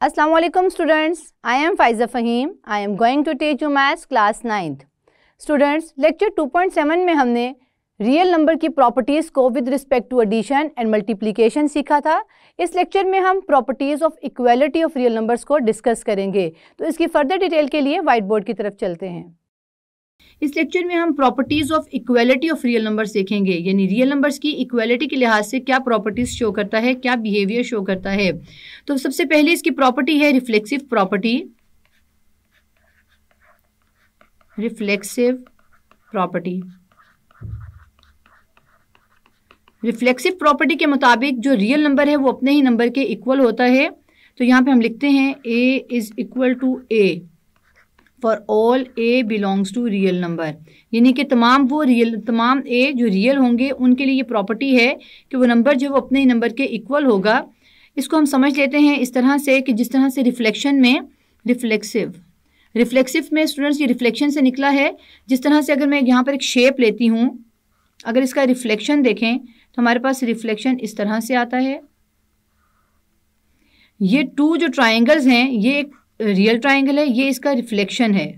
Assalamu alaikum students. I am Faiza Fahim. I am going to teach you maths class 9th. Students, lecture 2.7 में हमने real number की properties को with respect to addition and multiplication सीखा था। इस lecture में हम properties of equality of real numbers को डिस्कस करेंगे। तो इसकी फर्दर डिटेल के लिए व्हाइट बोर्ड की तरफ चलते हैं। इस लेक्चर में हम properties of equality of real numbers देखेंगे, यानी रियल नंबर्स की इक्वालिटी के लिहाज से क्या प्रॉपर्टीज शो करता है, क्या बिहेवियर शो करता है। तो सबसे पहले इसकी प्रॉपर्टी है reflexive property. Reflexive property, reflexive property के मुताबिक जो रियल नंबर है वो अपने ही नंबर के इक्वल होता है। तो यहाँ पे हम लिखते हैं a is equal to a for all a belongs to real number, यानी कि तमाम a जो रियल होंगे उनके लिए ये प्रॉपर्टी है कि वो नंबर जो है वो अपने ही नंबर के इक्वल होगा। इसको हम समझ लेते हैं इस तरह से कि जिस तरह से रिफ्लेक्शन में रिफ्लेक्सिव में स्टूडेंट्स ये रिफ्लेक्शन से निकला है। जिस तरह से अगर मैं यहाँ पर एक शेप लेती हूँ, अगर इसका रिफ्लेक्शन देखें तो हमारे पास रिफ्लेक्शन इस तरह से आता है। ये टू जो ट्राइंगल्स हैं ये एक रियल ट्राइंगल है, ये इसका रिफ्लेक्शन है,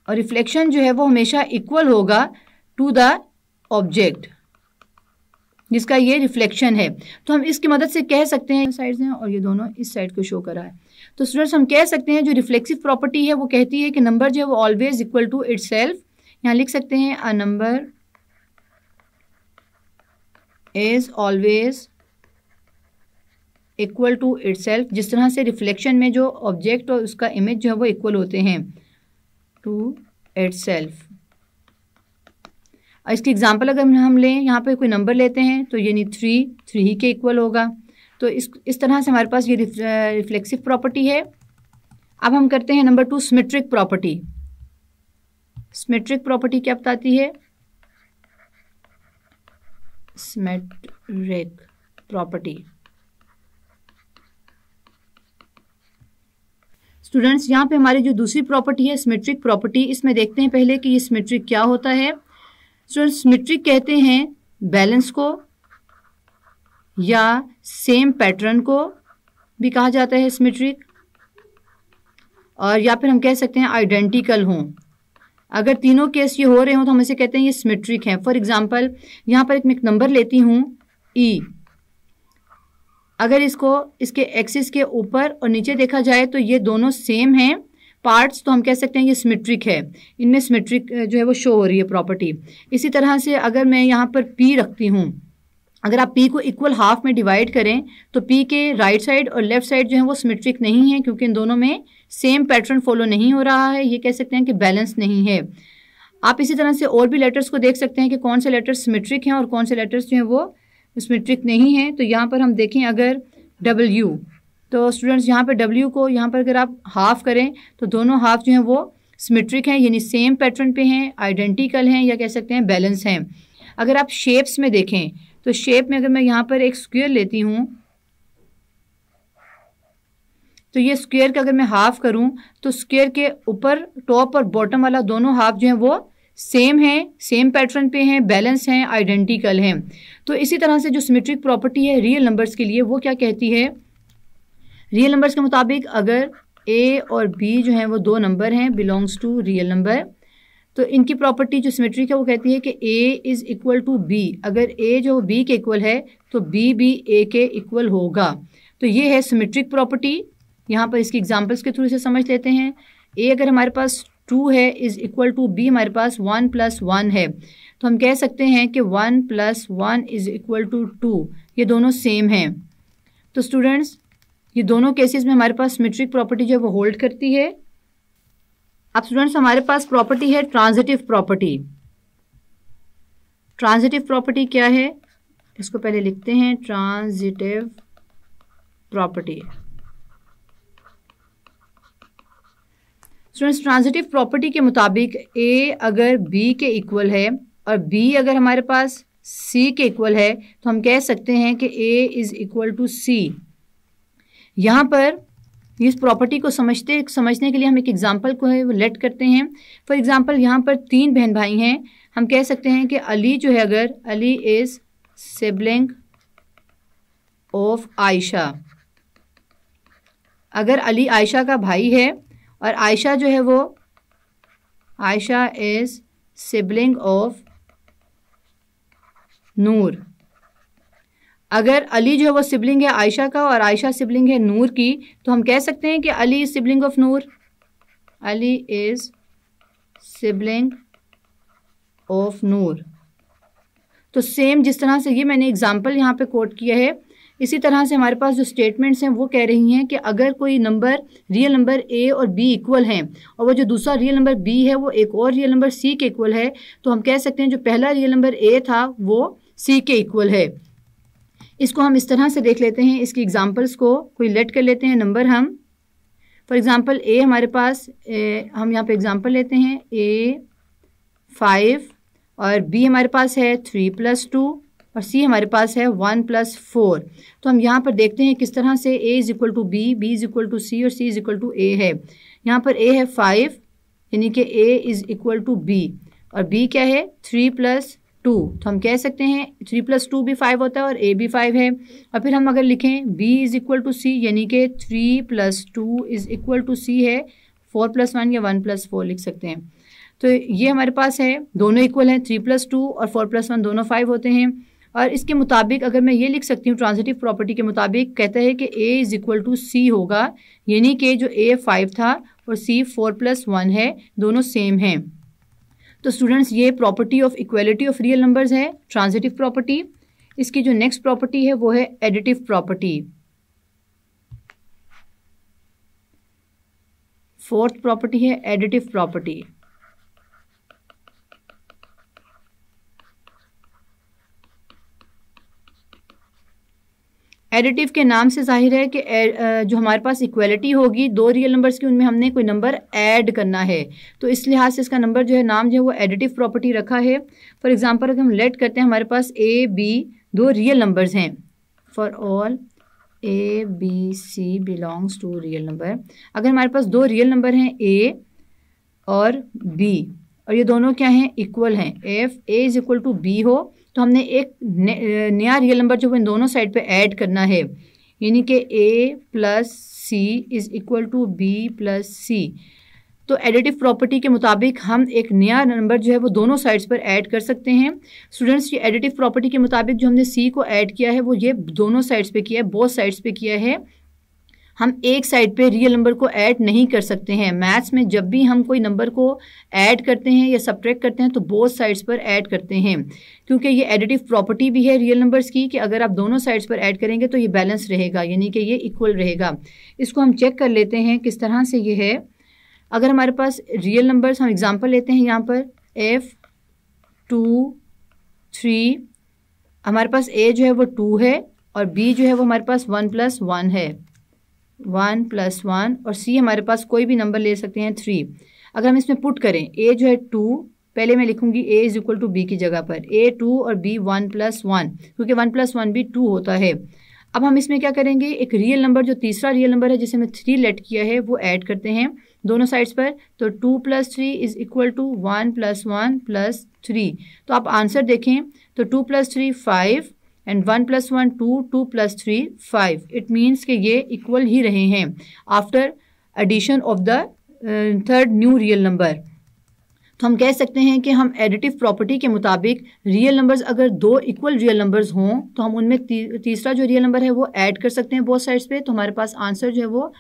और रिफ्लेक्शन जो है वो हमेशा इक्वल होगा टू द ऑब्जेक्ट जिसका ये रिफ्लेक्शन है। तो हम इसकी मदद से कह सकते हैं, साइड्स हैं और ये दोनों इस साइड को शो कर रहा है। तो स्टूडेंट्स हम कह सकते हैं जो रिफ्लेक्सिव प्रॉपर्टी है वो कहती है कि नंबर जो है वो ऑलवेज इक्वल टू इटसेल्फ। यहाँ लिख सकते हैं a number is always equal to itself. जिस तरह से रिफ्लेक्शन में जो ऑब्जेक्ट और उसका इमेज जो है वो इक्वल होते हैं टू इटसेल्फ। इसकी एग्जांपल अगर हम लें, यहाँ पे कोई नंबर लेते हैं तो यानी 3 ही के इक्वल होगा। तो इस तरह से हमारे पास ये रिफ्लेक्सिव प्रॉपर्टी है। अब हम करते हैं number 2 symmetric property. Symmetric property क्या बताती है? सिमेट्रिक प्रॉपर्टी स्टूडेंट्स यहाँ पे हमारी जो दूसरी प्रॉपर्टी है सिमेट्रिक प्रॉपर्टी, इसमें देखते हैं पहले कि ये सिमेट्रिक क्या होता है। स्टूडेंट्स सिमेट्रिक कहते हैं बैलेंस को या सेम पैटर्न को भी कहा जाता है सिमेट्रिक, और या फिर हम कह सकते हैं आइडेंटिकल हों। अगर तीनों केस ये हो रहे हों तो हम इसे कहते हैं ये सिमेट्रिक हैं। फॉर एग्जांपल यहाँ पर एक नंबर लेती हूँ e, अगर इसको इसके एक्सिस के ऊपर और नीचे देखा जाए तो ये दोनों सेम हैं पार्ट्स, तो हम कह सकते हैं ये सिमेट्रिक है। इनमें सिमेट्रिक जो है वो शो हो रही है प्रॉपर्टी। इसी तरह से अगर मैं यहाँ पर p रखती हूँ, अगर आप p को इक्वल हाफ में डिवाइड करें तो p के राइट साइड और लेफ्ट साइड जो है वो सिमेट्रिक नहीं है, क्योंकि इन दोनों में सेम पैटर्न फॉलो नहीं हो रहा है। ये कह सकते हैं कि बैलेंस नहीं है। आप इसी तरह से और भी लेटर्स को देख सकते हैं कि कौन से लेटर्स सिमेट्रिक हैं और कौन से लेटर्स जो हैं वो सिमेट्रिक नहीं है। तो यहाँ पर हम देखें अगर W, तो स्टूडेंट्स यहाँ पर W को यहाँ पर अगर आप हाफ करें तो दोनों हाफ जो हैं वो सिमेट्रिक हैं, यानी सेम पैटर्न पे हैं, आइडेंटिकल हैं, या कह सकते हैं बैलेंस हैं। अगर आप शेप्स में देखें तो शेप में अगर मैं यहाँ पर एक स्क्वायर लेती हूँ तो ये स्क्वायर का अगर मैं हाफ करूँ तो स्क्वायर के ऊपर टॉप और बॉटम वाला दोनों हाफ जो हैं वो सेम है, सेम पैटर्न पे हैं, बैलेंस हैं, आइडेंटिकल हैं। तो इसी तरह से जो सिमेट्रिक प्रॉपर्टी है रियल नंबर्स के लिए वो क्या कहती है? रियल नंबर्स के मुताबिक अगर a और b जो हैं वो दो नंबर हैं बिलोंग्स टू रियल नंबर, तो इनकी प्रॉपर्टी जो सिमेट्रिक है वो कहती है कि a is equal to b। अगर a जो b के इक्वल है तो b भी a के इक्वल होगा। तो ये है सिमेट्रिक प्रॉपर्टी। यहाँ पर इसकी एग्जाम्पल्स के थ्रू से समझ लेते हैं। a अगर हमारे पास 2 है इज इक्वल टू b हमारे पास 1 + 1 है, तो हम कह सकते हैं कि 1 + 1 इज इक्वल टू 2। ये दोनों सेम हैं। तो स्टूडेंट्स ये दोनों केसेस में हमारे पास सिमेट्रिक प्रॉपर्टी जो है वो होल्ड करती है। अब स्टूडेंट्स हमारे पास प्रॉपर्टी है ट्रांजिटिव प्रॉपर्टी। ट्रांजिटिव प्रॉपर्टी क्या है? इसको पहले लिखते हैं transitive property. Students transitive property के मुताबिक a अगर b के इक्वल है और b अगर हमारे पास c के इक्वल है तो हम कह सकते हैं कि a is equal to c। यहाँ पर इस प्रॉपर्टी को समझने के लिए हम एक एग्जांपल को है वो लेट करते हैं। फॉर एग्जांपल यहाँ पर 3 बहन भाई हैं। हम कह सकते हैं कि अली जो है, अगर Ali is sibling of Ayesha, अगर अली आयशा का भाई है और आयशा जो है वो आयशा इज सिबलिंग ऑफ नूर, अगर अली जो है वो सिबलिंग है आयशा का और आयशा सिबलिंग है नूर की, तो हम कह सकते हैं कि Ali is sibling of Noor, Ali is sibling of Noor. तो सेम जिस तरह से ये मैंने एग्जांपल यहाँ पे कोट किया है, इसी तरह से हमारे पास जो स्टेटमेंट्स हैं वो कह रही हैं कि अगर कोई नंबर रियल नंबर ए और बी इक्वल हैं और वो जो दूसरा रियल नंबर बी है वो एक और रियल नंबर सी के इक्वल है, तो हम कह सकते हैं जो पहला रियल नंबर ए था वो सी के इक्वल है। इसको हम इस तरह से देख लेते हैं, इसकी एग्जांपल्स को कोई लेट कर लेते हैं नंबर हम। फॉर एग्जांपल ए हमारे पास हम यहाँ पे एग्जांपल लेते हैं ए 5 और बी हमारे पास है 3 + 2 और सी हमारे पास है 1 + 4। तो हम यहाँ पर देखते हैं किस तरह से a = b, b = c और c = a है। यहाँ पर a है 5 यानी कि a = b और b क्या है 3 + 2, तो हम कह सकते हैं 3 + 2 भी 5 होता है और a भी 5 है। और फिर हम अगर लिखें b = c यानी कि 3 + 2 = c है, 4 + 1 या 1 + 4 लिख सकते हैं। तो ये हमारे पास है, दोनों इक्वल हैं, 3 + 2 और 4 + 1 दोनों 5 होते हैं। और इसके मुताबिक अगर मैं ये लिख सकती हूँ ट्रांजिटिव प्रॉपर्टी के मुताबिक कहता है कि a = c होगा, यानी कि जो a 5 था और c 4 + 1 है, दोनों सेम हैं। तो स्टूडेंट्स ये property of equality of real numbers है, ट्रांजिटिव प्रॉपर्टी। इसकी जो नेक्स्ट प्रॉपर्टी है वो है एडिटिव प्रॉपर्टी। फोर्थ प्रॉपर्टी है एडिटिव प्रॉपर्टी। एडिटिव के नाम से जाहिर है कि जो हमारे पास इक्वलिटी होगी दो रियल नंबर्स की, उनमें हमने कोई नंबर ऐड करना है, तो इस लिहाज से इसका नंबर जो है नाम जो है वो एडिटिव प्रॉपर्टी रखा है। फॉर एग्जांपल अगर हम लेट करते हैं हमारे पास ए बी दो रियल नंबर्स हैं, for all A B C belongs to real number. अगर हमारे पास दो रियल नंबर हैं ए और बी और ये दोनों क्या हैं इक्वल हैं, एफ ए = बी हो, तो हमने एक नया रियल नंबर जो इन दोनों साइड पे ऐड करना है, यानी कि a + c = b + c। तो एडिटिव प्रॉपर्टी के मुताबिक हम एक नया नंबर जो है वो दोनों साइड्स पर ऐड कर सकते हैं। स्टूडेंट्स ये एडिटिव प्रॉपर्टी के मुताबिक जो हमने c को ऐड किया है वो ये दोनों साइड्स पे किया है, बोथ साइड्स पे किया है। हम एक साइड पे रियल नंबर को ऐड नहीं कर सकते हैं। मैथ्स में जब भी हम कोई नंबर को ऐड करते हैं या सब्ट्रैक्ट करते हैं तो बोथ साइड्स पर ऐड करते हैं, क्योंकि ये एडिटिव प्रॉपर्टी भी है रियल नंबर्स की कि अगर आप दोनों साइड्स पर ऐड करेंगे तो ये बैलेंस रहेगा, यानी कि ये इक्वल रहेगा। इसको हम चेक कर लेते हैं किस तरह से ये है। अगर हमारे पास रियल नंबर्स, हम एग्जाम्पल लेते हैं यहाँ पर f 2 3, हमारे पास a जो है वो 2 है और b जो है वो हमारे पास 1 + 1 है, 1 + 1 और c हमारे पास कोई भी नंबर ले सकते हैं 3। अगर हम इसमें पुट करें a जो है 2, पहले मैं लिखूंगी a = b की जगह पर, a 2 और b 1 + 1, क्योंकि 1 + 1 भी 2 होता है। अब हम इसमें क्या करेंगे, एक रियल नंबर जो तीसरा रियल नंबर है जिसे मैं 3 लेट किया है वो ऐड करते हैं दोनों साइड्स पर। तो 2 + 3 = 1 + 1 + 3। तो आप आंसर देखें तो 2 + 3 5 एंड 1 + 1 2, 2 + 3 5। इट मीन्स कि ये इक्वल ही रहे हैं after addition of the third new real number. तो हम कह सकते हैं कि हम एडिटिव प्रॉपर्टी के मुताबिक रियल नंबर्स अगर दो इक्वल रियल नंबर्स हों तो हम उनमें तीसरा जो रियल नंबर है वो ऐड कर सकते हैं बोथ साइड्स पे, तो हमारे पास आंसर जो है वो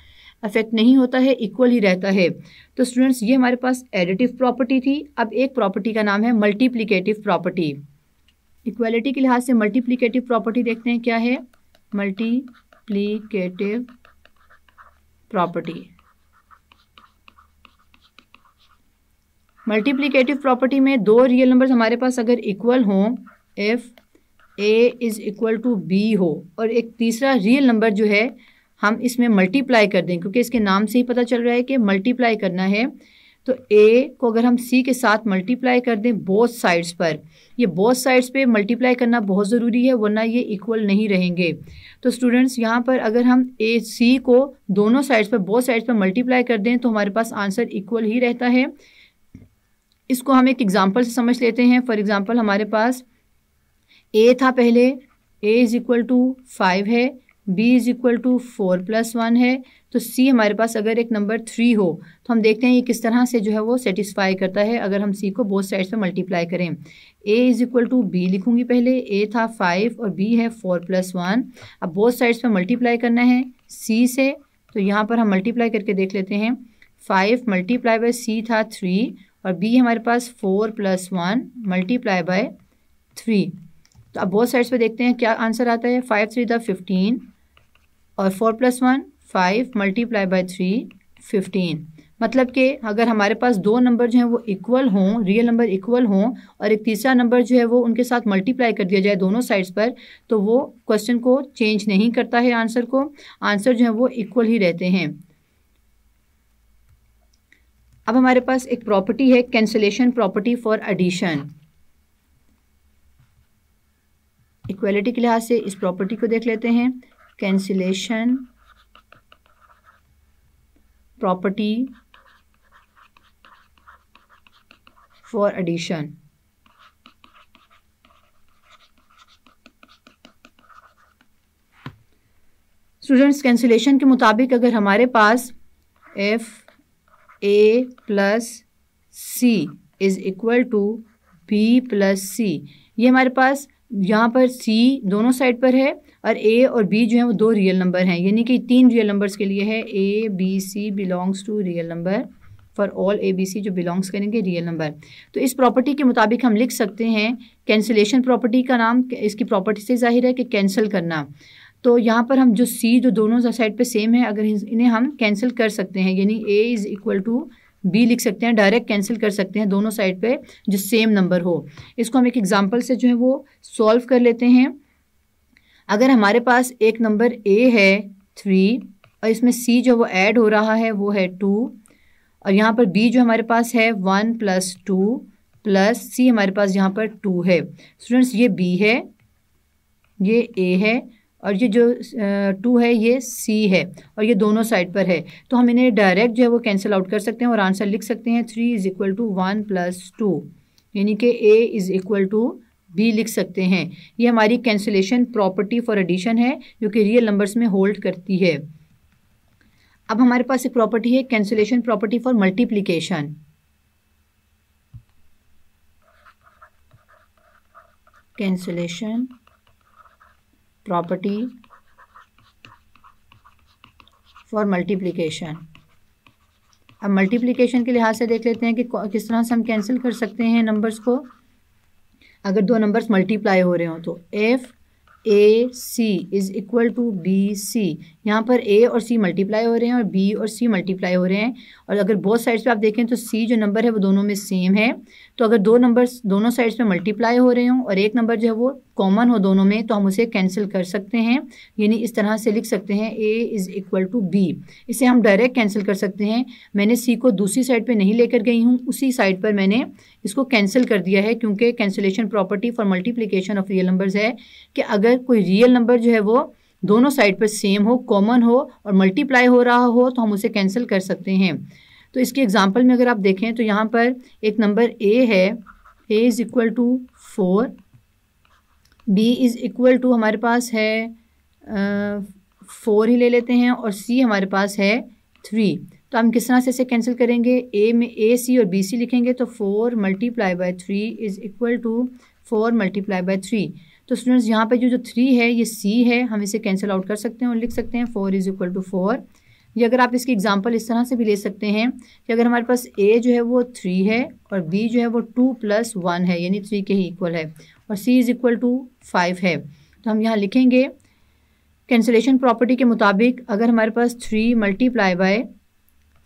अफेक्ट नहीं होता है, इक्वल ही रहता है। तो स्टूडेंट्स ये हमारे पास एडिटिव प्रॉपर्टी थी। अब एक प्रॉपर्टी का नाम है मल्टीप्लिकेटिव प्रॉपर्टी। इक्वालिटी के लिहाज से मल्टीप्लिकेटिव प्रॉपर्टी देखते हैं क्या है। मल्टीप्लिकेटिव प्रॉपर्टी, मल्टीप्लिकेटिव प्रॉपर्टी में दो रियल नंबर्स हमारे पास अगर इक्वल हों, इफ a = b हो और एक तीसरा रियल नंबर जो है हम इसमें मल्टीप्लाई कर दें, क्योंकि इसके नाम से ही पता चल रहा है कि मल्टीप्लाई करना है, तो a को अगर हम c के साथ मल्टीप्लाई कर दें बोथ साइड्स पर, ये बोथ साइड्स पे मल्टीप्लाई करना बहुत ज़रूरी है वरना ये इक्वल नहीं रहेंगे। तो स्टूडेंट्स यहाँ पर अगर हम c को दोनों साइड्स पर बोथ साइड्स पर मल्टीप्लाई कर दें तो हमारे पास आंसर इक्वल ही रहता है। इसको हम एक एग्जांपल से समझ लेते हैं। फॉर एग्जांपल हमारे पास a था पहले, a = 5 है, b इज इक्वल टू 4 + 1 है, तो c हमारे पास अगर एक नंबर 3 हो तो हम देखते हैं ये किस तरह से जो है वो सेटिस्फाई करता है अगर हम c को बोथ साइड्स पे मल्टीप्लाई करें। a is equal to b लिखूंगी पहले, a था 5 और b है 4 + 1। अब बोथ साइड्स पे मल्टीप्लाई करना है c से, तो यहाँ पर हम मल्टीप्लाई करके देख लेते हैं। 5 मल्टीप्लाई बाय c था 3 और b हमारे पास 4 + 1 मल्टीप्लाई बाय 3। तो अब बोथ साइड्स पे देखते हैं क्या आंसर आता है। 5 3 15 और 4 + 1 5 मल्टीप्लाई बाय 3 15। मतलब कि अगर हमारे पास दो नंबर जो हैं वो इक्वल हों, रियल नंबर इक्वल हों और एक तीसरा नंबर जो है वो उनके साथ मल्टीप्लाई कर दिया जाए दोनों साइड्स पर, तो वो क्वेश्चन को चेंज नहीं करता है आंसर को, आंसर जो है वो इक्वल ही रहते हैं। अब हमारे पास एक प्रॉपर्टी है cancellation property for addition. Equality के लिहाज से इस प्रॉपर्टी को देख लेते हैं। Cancellation property for addition. Students, cancellation के मुताबिक अगर हमारे पास f a + c is equal to b + c, ये हमारे पास यहाँ पर c दोनों साइड पर है और a और b जो है वो दो रियल नंबर हैं, यानी कि 3 रियल नंबर्स के लिए है। a b c belongs to real number, for all a b c जो बिलोंग्स करेंगे रियल नंबर। तो इस प्रॉपर्टी के मुताबिक हम लिख सकते हैं, कैंसिलेशन प्रॉपर्टी का नाम इसकी प्रॉपर्टी से जाहिर है कि कैंसिल करना। तो यहाँ पर हम जो c जो दोनों साइड पे सेम है, अगर इन्हें हम कैंसिल कर सकते हैं, यानी a is equal to b लिख सकते हैं, डायरेक्ट कैंसिल कर सकते हैं दोनों साइड पे जो सेम नंबर हो। इसको हम एक एग्जांपल से जो है वो सॉल्व कर लेते हैं। अगर हमारे पास एक नंबर a है 3 और इसमें c जो वो ऐड हो रहा है वो है 2 और यहाँ पर b जो हमारे पास है 1 + 2 प्लस c हमारे पास यहाँ पर 2 है। स्टूडेंट्स, ये b है, ये a है और ये जो 2 है ये c है और ये दोनों साइड पर है, तो हम इन्हें डायरेक्ट जो है वो कैंसिल आउट कर सकते हैं और आंसर लिख सकते हैं 3 इज इक्वल टू 1 + 2, यानी कि a is equal to b लिख सकते हैं। ये हमारी कैंसिलेशन प्रॉपर्टी फॉर एडिशन है जो कि रियल नंबर्स में होल्ड करती है। अब हमारे पास एक प्रॉपर्टी है cancellation property for multiplication. Cancellation property for multiplication. अब मल्टीप्लिकेशन के लिहाज से देख लेते हैं कि किस तरह से हम कैंसिल कर सकते हैं नंबर्स को। अगर दो नंबर्स मल्टीप्लाई हो रहे हो तो f a c is equal to b c, यहाँ पर a और c मल्टीप्लाई हो रहे हैं और b और c मल्टीप्लाई हो रहे हैं और अगर बोथ साइड्स पे आप देखें तो c जो नंबर है वो दोनों में सेम है। तो अगर दो नंबर्स दोनों साइड्स पे मल्टीप्लाई हो रहे हों और एक नंबर जो है वो कॉमन हो दोनों में, तो हम उसे कैंसिल कर सकते हैं, यानी इस तरह से लिख सकते हैं a is equal to b। इसे हम डायरेक्ट कैंसिल कर सकते हैं। मैंने c को दूसरी साइड पे नहीं लेकर गई हूँ, उसी साइड पर मैंने इसको कैंसिल कर दिया है, क्योंकि cancellation property for multiplication of real numbers है कि अगर कोई रियल नंबर जो है वो दोनों साइड पर सेम हो, कॉमन हो और मल्टीप्लाई हो रहा हो तो हम उसे कैंसिल कर सकते हैं। तो इसके एग्जांपल में अगर आप देखें तो यहाँ पर एक नंबर a है, a is equal to 4, b is equal to हमारे पास है 4 ही ले लेते हैं और c हमारे पास है 3। तो हम किस तरह से इसे कैंसिल करेंगे, a में a c और b c लिखेंगे तो 4 multiply by 3 is equal to 4 multiply by 3। तो स्टूडेंट्स, यहाँ पे जो 3 है ये c है, हम इसे कैंसिल आउट कर सकते हैं और लिख सकते हैं 4 इज इक्वल टू 4। ये अगर आप इसकी एग्जांपल इस तरह से भी ले सकते हैं कि अगर हमारे पास a जो है वो 3 है और b जो है वो 2 + 1 है, यानी 3 के ही इक्वल है और c इज इक्वल टू 5 है। तो हम यहाँ लिखेंगे कैंसिलेशन प्रॉपर्टी के मुताबिक अगर हमारे पास 3 multiply by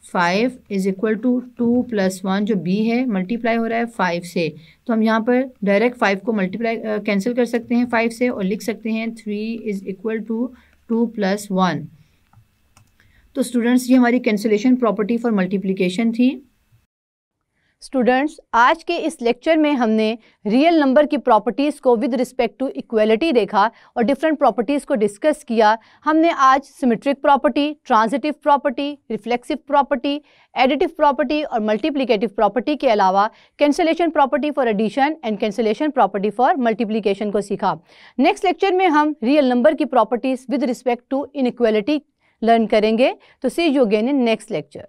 5 is equal to 2 + 1 जो b है मल्टीप्लाई हो रहा है 5 से, तो हम यहाँ पर डायरेक्ट 5 को मल्टीप्लाई कैंसिल कर सकते हैं 5 से और लिख सकते हैं 3 इज इक्वल टू 2 + 1। तो स्टूडेंट्स, ये हमारी कैंसिलेशन प्रॉपर्टी फॉर मल्टीप्लिकेशन थी। स्टूडेंट्स, आज के इस लेक्चर में हमने रियल नंबर की प्रॉपर्टीज़ को विद रिस्पेक्ट टू इक्वलिटी देखा और डिफरेंट प्रॉपर्टीज़ को डिस्कस किया। हमने आज symmetric property, transitive property, reflexive property, additive property और मल्टीप्लिकेटिव प्रॉपर्टी के अलावा cancellation property for addition and cancellation property for multiplication को सीखा। नेक्स्ट लेक्चर में हम रियल नंबर की properties with respect to inequality learn करेंगे। तो see you again in next lecture.